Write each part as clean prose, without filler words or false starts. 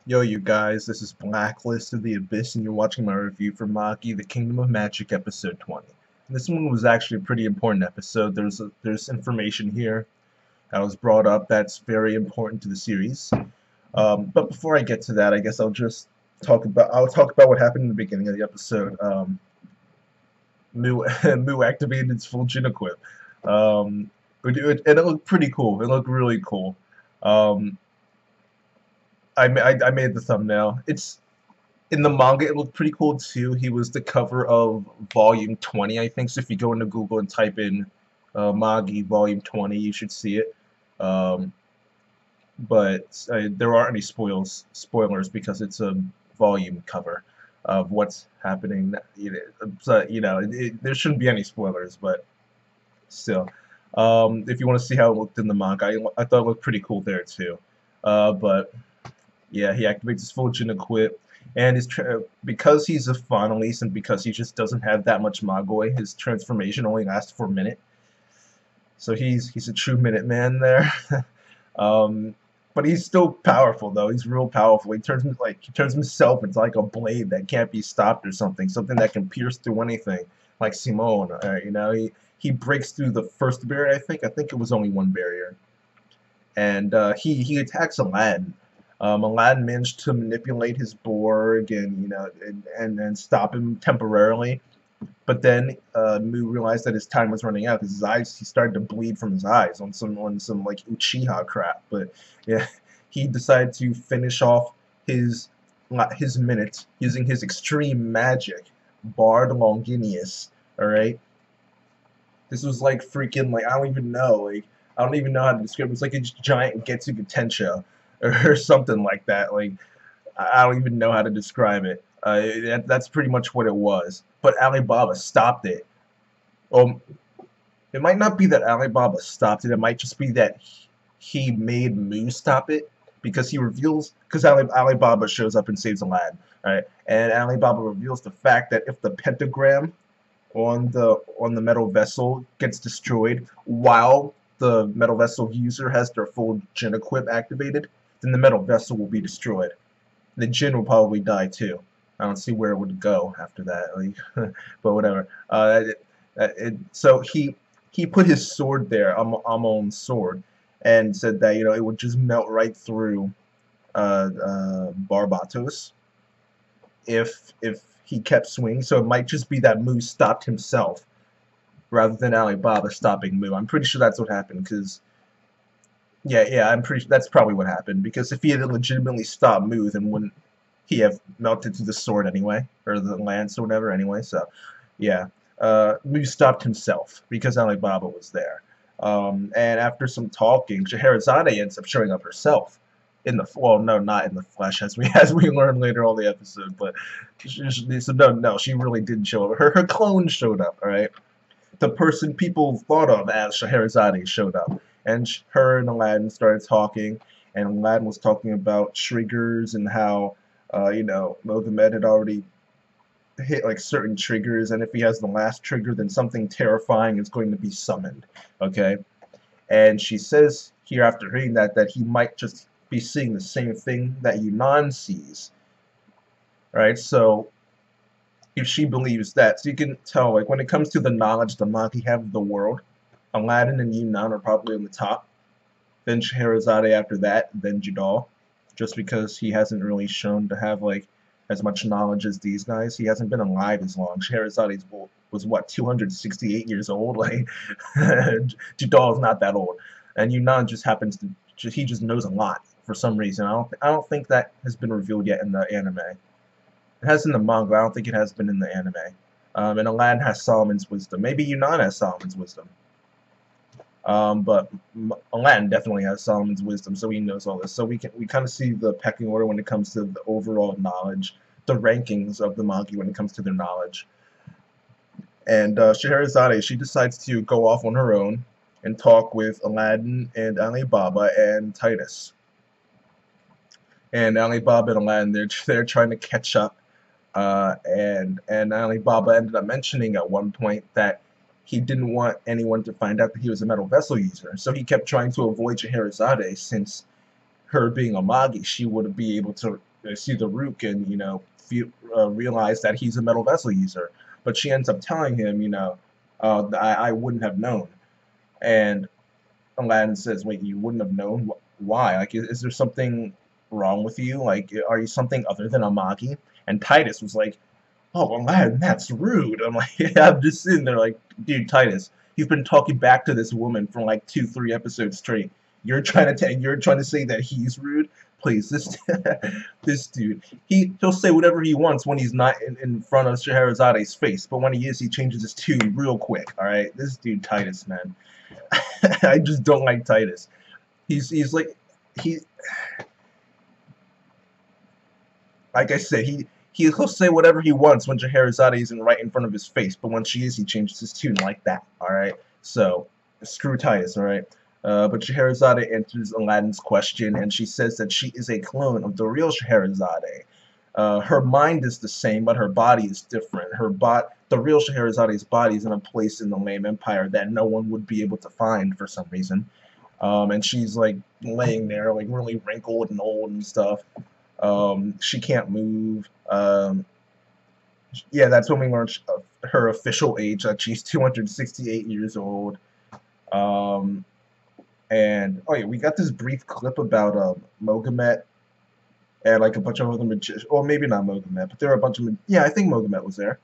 Yo, you guys, this is Blacklist of the Abyss, and you're watching my review for Magi, The Kingdom of Magic, Episode 20. And this one was actually a pretty important episode. There's information here that was brought up that's very important to the series. But before I get to that, I guess I'll talk about what happened in the beginning of the episode. Mu activated its full Jin equip. And it looked pretty cool. It looked really cool. Um, I made the thumbnail. It's in the manga. It looked pretty cool too. He was the cover of Volume 20, I think. So if you go into Google and type in Magi Volume 20, you should see it. Um, but there aren't any spoilers because it's a volume cover of what's happening. There shouldn't be any spoilers, but still. If you want to see how it looked in the manga, I thought it looked pretty cool there too. But yeah, he activates his full Jin equip, and because he's a Fonalise and because he just doesn't have that much Magoi, his transformation only lasts for a minute. So he's a true minute man there. um, but he's still powerful though. He's real powerful. He turns himself into like a blade that can't be stopped or something that can pierce through anything, like Simone. He breaks through the first barrier. I think it was only one barrier, and he attacks Aladdin. Aladdin managed to manipulate his Borg and and stop him temporarily. But then Mu realized that his time was running out because he started to bleed from his eyes on some like Uchiha crap. But yeah, he decided to finish off his minute using his extreme magic, Bard Longinus. All right, this was like freaking like I don't even know how to describe it. It's like a giant Getsuga Tensho or something like that. Like I don't even know how to describe it. That's pretty much what it was. But Alibaba stopped it. Um, it might not be that Alibaba stopped it. It might just be that he made Mu stop it because Alibaba shows up and saves Aladdin. All right, and Alibaba reveals the fact that if the pentagram on the metal vessel gets destroyed while the metal vessel user has their full Jin equip activated, then the metal vessel will be destroyed. The Jin will probably die too. I don't see where it would go after that, like, but whatever. So he put his sword there, Amon's sword, and said that it would just melt right through Barbatos if he kept swinging. So it might just be that Mu stopped himself rather than Alibaba stopping Mu. I'm pretty sure that's what happened because. Yeah, I'm pretty. That's probably what happened because if he had legitimately stopped Mu, then wouldn't he have melted through the sword anyway, or the lance or whatever anyway? So, yeah, Mu stopped himself because Alibaba was there. And after some talking, Scheherazade ends up showing up herself no, not in the flesh as we learn later on the episode, but she really didn't show up. Her clone showed up. All right, the person people thought of as Scheherazade showed up, and her and Aladdin started talking, and Aladdin was talking about triggers and how Mohamed had already hit like certain triggers, and if he has the last trigger, then something terrifying is going to be summoned. Okay, and she says here after hearing that he might just be seeing the same thing that Yunnan sees. Right, so if she believes that. So you can tell, like, when it comes to the knowledge the Magi have of the world, Aladdin and Yunnan are probably on the top. Then Scheherazade after that, then Jadal. Just because he hasn't really shown to have, like, as much knowledge as these guys. He hasn't been alive as long. Scheherazade was, what, 268 years old? Like, Jadal is not that old. And Yunnan just happens to, he just knows a lot for some reason. I don't think that has been revealed yet in the anime. It has in the manga. I don't think it has been in the anime. And Aladdin has Solomon's wisdom. Maybe Yunnan has Solomon's wisdom. But Aladdin definitely has Solomon's wisdom, so he knows all this. So we kind of see the pecking order when it comes to the overall knowledge, the rankings of the Magi when it comes to their knowledge. And Scheherazade, she decides to go off on her own and talk with Aladdin and Alibaba and Titus. And Alibaba and Aladdin, they're trying to catch up. And Alibaba ended up mentioning at one point that he didn't want anyone to find out that he was a metal vessel user. So he kept trying to avoid Scheherazade since her being a Magi, she would be able to see the Rook and realize that he's a metal vessel user. But she ends up telling him, I wouldn't have known. And Aladdin says, "Wait, you wouldn't have known? Why? Like, is there something wrong with you? Like, are you something other than a Magi?" And Titus was like, "Oh, Aladdin, that's rude." I'm like, yeah, I'm just sitting there like, dude, Titus, you've been talking back to this woman for like 2, 3 episodes straight. You're trying to say that he's rude? Please, this this dude, he'll say whatever he wants when he's not in front of Scheherazade's face, but when he is, he changes his tune real quick. All right, this dude Titus, man, I just don't like Titus. He's like he like I said, he'll say whatever he wants when Scheherazade isn't right in front of his face, but when she is, he changes his tune like that. All right, so screw Titus. All right, but Scheherazade answers Aladdin's question, and she says that she is a clone of the real Scheherazade. Her mind is the same, but her body is different. The real Scheherazade's body is in a place in the Lame Empire that no one would be able to find for some reason. And she's like laying there, like really wrinkled and old and stuff. She can't move. Yeah, that's when we learned her official age, that she's 268 years old. Um, and oh yeah, we got this brief clip about Mogamet and like a bunch of other magicians. Well, maybe not Mogamet, but there were a bunch of yeah, I think Mogamet was there.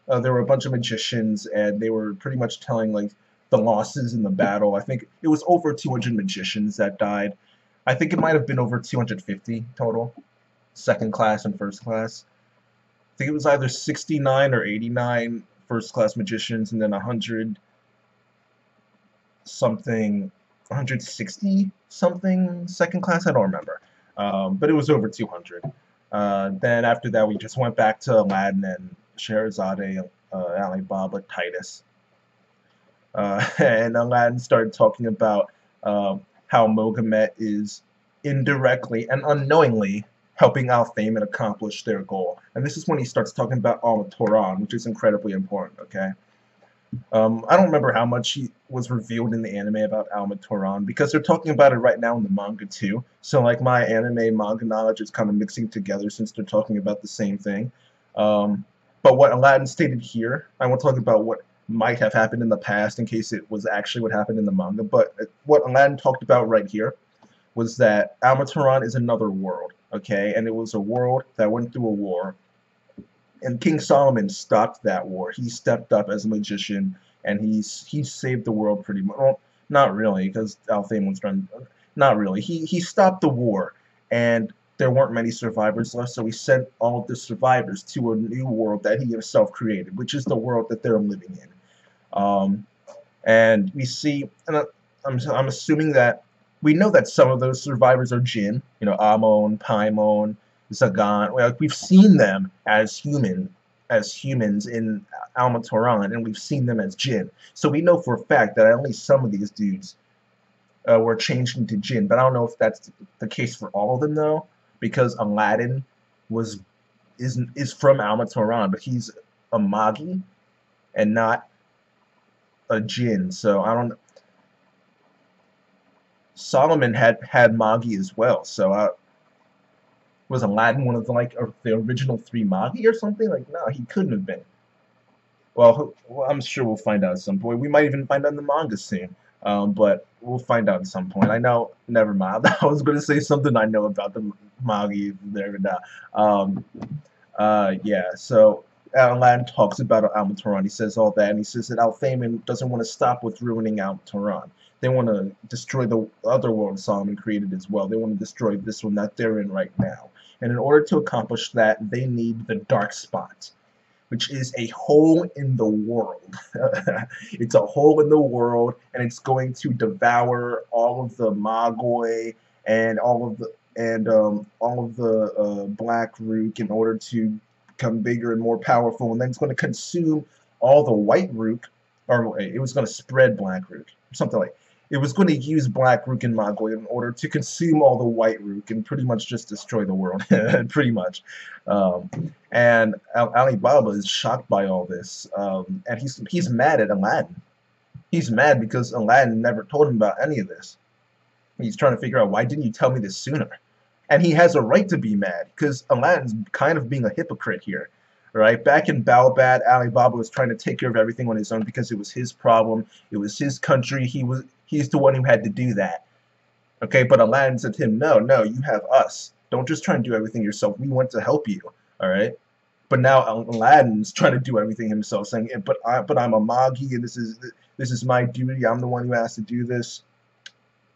There were a bunch of magicians, and they were pretty much telling like the losses in the battle. I think it was over 200 magicians that died. I think it might have been over 250 total, second class and first class. I think it was either 69 or 89 first class magicians, and then 100 something, 160 something second class. I don't remember, but it was over 200. Then after that, we just went back to Aladdin and Scheherazade, Ali Baba, Titus, and Aladdin started talking about how Mogamet is indirectly and unknowingly helping Al Thaman accomplish their goal. And this is when he starts talking about Al-Turan, which is incredibly important, okay? I don't remember how much he was revealed in the anime about Al-Turan, because they're talking about it right now in the manga too. So like my anime manga knowledge is kind of mixing together since they're talking about the same thing. But what Aladdin stated here, I won't talk about what might have happened in the past in case it was actually what happened in the manga, but what Aladdin talked about right here was that Al-Turan is another world, okay? And it was a world that went through a war, and King Solomon stopped that war. He stepped up as a magician, and he saved the world pretty much. Well, not really, because Al Thaman was trying. Not really. He stopped the war, and there weren't many survivors left. So he sent all of the survivors to a new world that he himself created, which is the world that they're living in. And we see, and I'm assuming that we know that some of those survivors are Jinn. You know, Amon, Paimon, Zagan. Like we've seen them as humans in Al-Turan, and we've seen them as Jinn. So we know for a fact that at least some of these dudes were changed into Jinn. But I don't know if that's the case for all of them though, because Aladdin is from Al-Turan, but he's a Magi and not a Jinn. So I don't. Solomon had Magi as well. So was Aladdin one of the original 3 Magi or something? Like, no, he couldn't have been. Well, I'm sure we'll find out at some point. We might even find out in the manga soon. But we'll find out at some point. I know. Never mind. I was going to say something I know about the Magi there now. Yeah. So Aladdin talks about Al-Turan. He says all that, and he says that Al Thaman doesn't want to stop with ruining Al-Turan. They want to destroy the other world Solomon created as well. They want to destroy this one that they're in right now. And in order to accomplish that, they need the dark spot, which is a hole in the world. It's a hole in the world, and it's going to devour all of the Magoi and all of the Black Rook in order to become bigger and more powerful. And then it's going to consume all the White Rook, or it was going to spread Black Rook, something like. It was going to use Black Rook and Magi in order to consume all the White Rook and pretty much just destroy the world, pretty much. And Ali Baba is shocked by all this, and he's mad at Aladdin. He's mad because Aladdin never told him about any of this. He's trying to figure out, why didn't you tell me this sooner? And he has a right to be mad, because Aladdin's kind of being a hypocrite here. Right? Back in Balbad, Alibaba was trying to take care of everything on his own because it was his problem. It was his country. He's the one who had to do that. Okay, but Aladdin said to him, no, no, you have us. Don't just try and do everything yourself. We want to help you. All right? But now Aladdin's trying to do everything himself, saying, but I'm a Magi, and this is my duty. I'm the one who has to do this.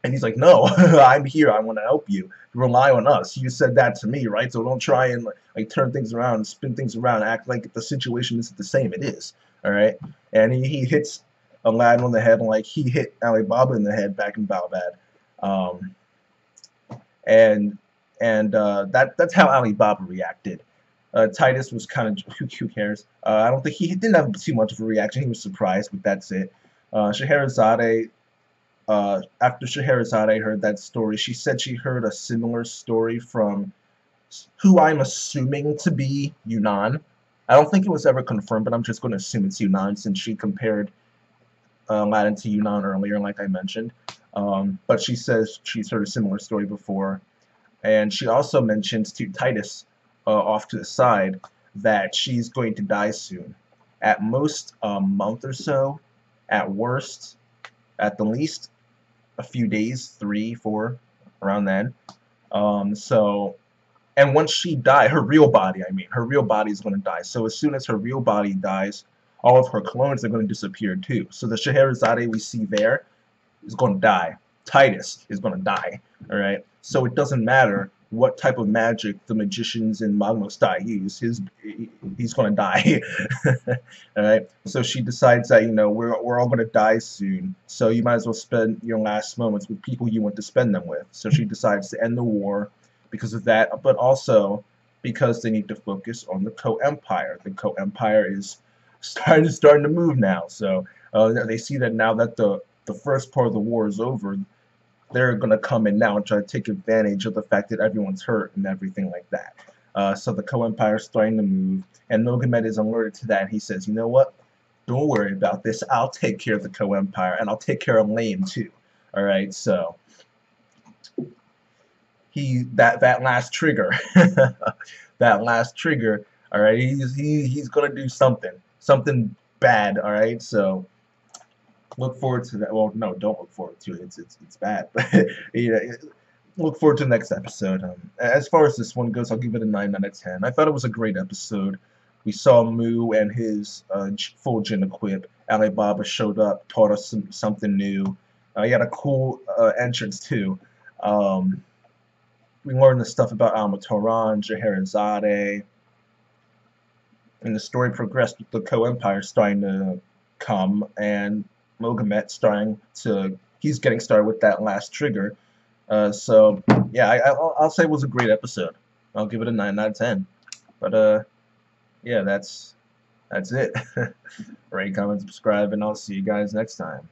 And he's like, no, I'm here. I want to help you. Rely on us. You said that to me, right? So don't try and like turn things around, spin things around, act like the situation isn't the same. It is, all right? And he hits Aladdin on the head, like he hit Alibaba in the head back in Balbad. Um, that's how Alibaba reacted. Titus was kind of, who cares? I don't think he didn't have too much of a reaction. He was surprised, but that's it. Scheherazade, after Scheherazade heard that story, she said she heard a similar story from who I'm assuming to be Yunnan. I don't think it was ever confirmed, but I'm just going to assume it's Yunnan since she compared Aladdin to Yunnan earlier, like I mentioned. But she says she's heard a similar story before. And she also mentions to Titus, off to the side, that she's going to die soon. At most, a month or so. At worst, at the least, a few days, 3, 4, around then. And once she dies, her real body is going to die. So as soon as her real body dies, all of her clones are going to disappear too. So the Scheherazade we see there is going to die. Titus is going to die. All right. So it doesn't matter what type of magic the magicians in Magnostai use. He's going to die. All right. So she decides that we're all going to die soon. So you might as well spend your last moments with people you want to spend them with. So she decides to end the war because of that, but also because they need to focus on the Co-Empire. The Co-Empire is starting to move now. So they see that now that the first part of the war is over, they're going to come in now and try to take advantage of the fact that everyone's hurt and everything like that. So the Co-Empire is starting to move, and Nogamed is alerted to that. He says, you know what? Don't worry about this. I'll take care of the Co-Empire, and I'll take care of Lane too. All right, so that last trigger, that last trigger. All right, he's gonna do something bad. All right, so look forward to that. Well, no, don't look forward to it. It's bad. But look forward to the next episode. As far as this one goes, I'll give it a 9 out of 10. I thought it was a great episode. We saw Mu and his full Jinn equip. Alibaba showed up, taught us something new. He had a cool entrance too. We learned the stuff about Al-Mataran, Scheherazade, and the story progressed with the Co-Empire starting to come, and Mogamet he's getting started with that last trigger. So yeah, I'll say it was a great episode. I'll give it a 9 out of 10. But yeah, that's it. Rate, comment, subscribe, and I'll see you guys next time.